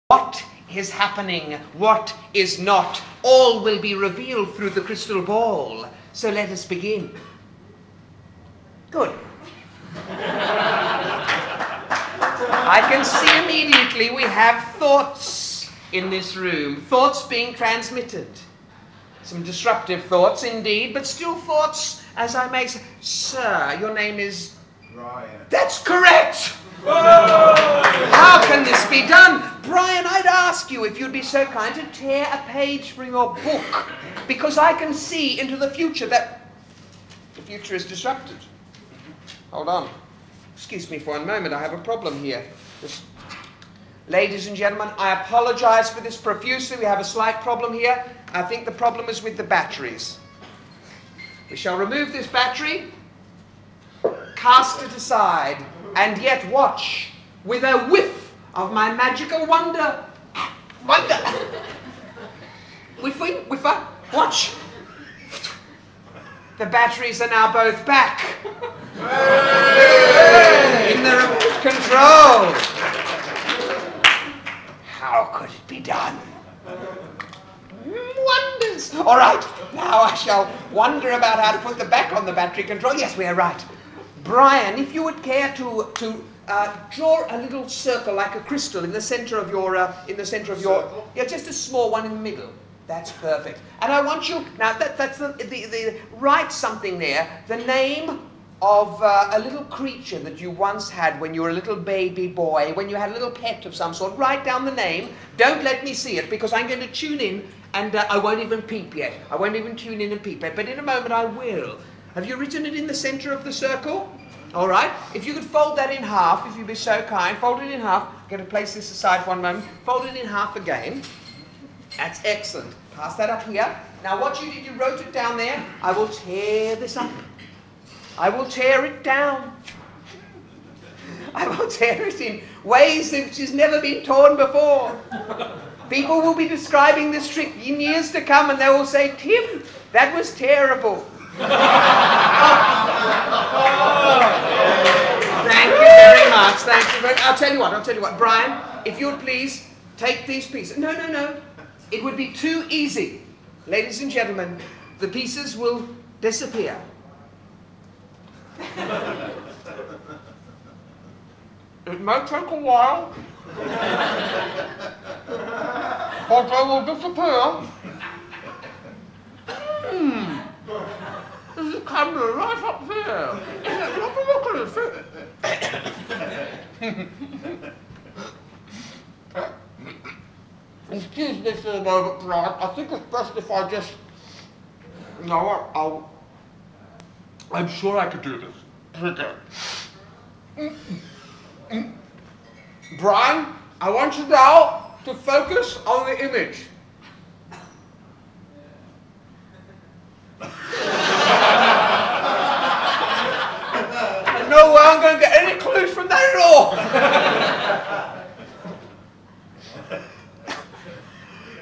What is happening, what is not, all will be revealed through the crystal ball. So let us begin. Good. I can see immediately we have thoughts in this room. Thoughts being transmitted. Some disruptive thoughts indeed, but still thoughts, as I may say. Sir, your name is... Brian. That's correct! How can this be done? Brian, I'd ask you if you'd be so kind to tear a page from your book, because I can see into the future that the future is disrupted. Hold on. Excuse me for one moment, I have a problem here. Ladies and gentlemen, I apologize for this profusely. We have a slight problem here. I think the problem is with the batteries. We shall remove this battery, cast it aside, and yet watch with a whiff of my magical wonder. Whiffer, watch. The batteries are now both back. In the remote control. How could it be done? Wonders. All right, now I shall wonder about how to put the back on the battery control. Yes, we are right. Brian, if you would care to draw a little circle like a crystal in the center of your yeah, just a small one in the middle. That's perfect. And I want you now. That's the write something there. The name of a little creature that you once had when you were a little baby boy, when you had a little pet of some sort. Write down the name. Don't let me see it, because I'm going to tune in, and I won't even peep yet. I won't even tune in and peep yet. But in a moment I will. Have you written it in the center of the circle? All right. If you could fold that in half, if you'd be so kind, fold it in half. I'm going to place this aside for one moment. Fold it in half again. That's excellent. Pass that up here. Now what you did, you wrote it down there. I will tear this up. I will tear it down. I will tear it in ways which has never been torn before. People will be describing this trick in years to come, and they will say, Tim, that was terrible. Thank you very much. Thank you very much. I'll tell you what, Brian, if you would please take these pieces. No. It would be too easy. Ladies and gentlemen, the pieces will disappear. It may take a while, but they will disappear. There's a camera right up there. Have a look at it. Excuse me for a moment, Brian. I think it's best if I just... You know what? I'm sure I could do this. Here we go. Brian, I want you now to focus on the image. No way I'm going to get any clues from that at all.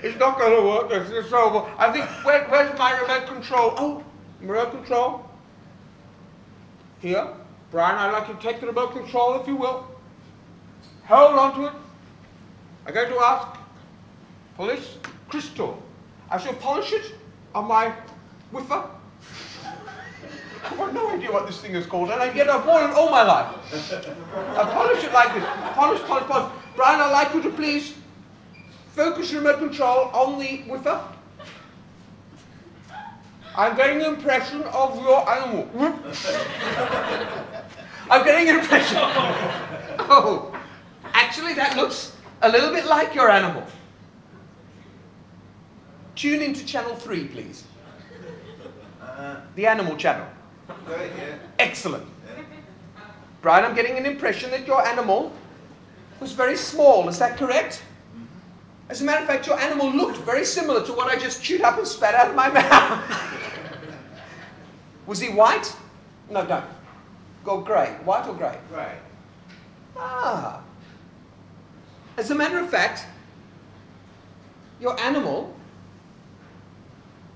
It's not going to work. It's horrible. I think, where's my remote control? Oh, remote control. Here. Brian, I'd like you to take the remote control, if you will. Hold on to it. I'm going to ask for this crystal. I shall polish it on my whiffer. I've got no idea what this thing is called, and yet I've worn it all my life. I polish it like this. Polish. Brian, I'd like you to please focus your remote control on the whiffer. I'm getting an impression of your animal. I'm getting an impression. Oh, actually that looks a little bit like your animal. Tune into channel 3, please. The animal channel. Right, yeah. Excellent. Brian, I'm getting an impression that your animal was very small. Is that correct? As a matter of fact, your animal looked very similar to what I just chewed up and spat out of my mouth. Was he white? No, don't. Go grey. White or grey? Right. Ah. As a matter of fact, your animal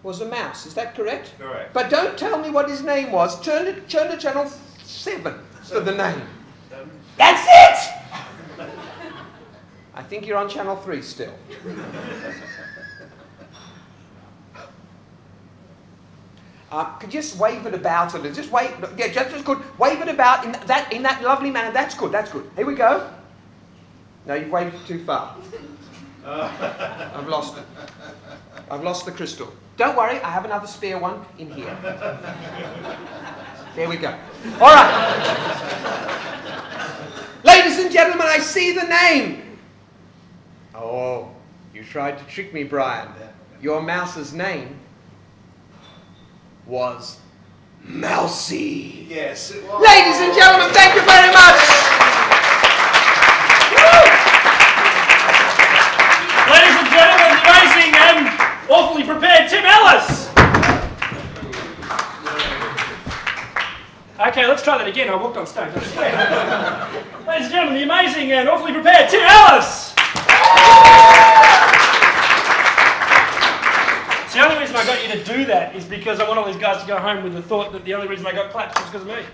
was a mouse. Is that correct? Correct. But don't tell me what his name was. Turn to channel 7 for the name. 7. That's it! I think you're on channel 3 still. Could you just wave it about a little? Just wave. Yeah, just as good. Wave it about in that lovely manner. That's good. That's good. Here we go. No, you've waved it too far. I've lost it. I've lost the crystal. Don't worry. I have another spare one in here. There we go. All right. Ladies and gentlemen, I see the name. Oh, you tried to trick me, Brian. Your mouse's name was Mousy. Yes, it was. Ladies and gentlemen, thank you very much. Ladies and gentlemen, the amazing and awfully prepared Tim Ellis. Okay, let's try that again. I walked on stage. Ladies and gentlemen, the amazing and awfully prepared Tim Ellis. The only reason I got you to do that is because I want all these guys to go home with the thought that the only reason I got claps was because of me.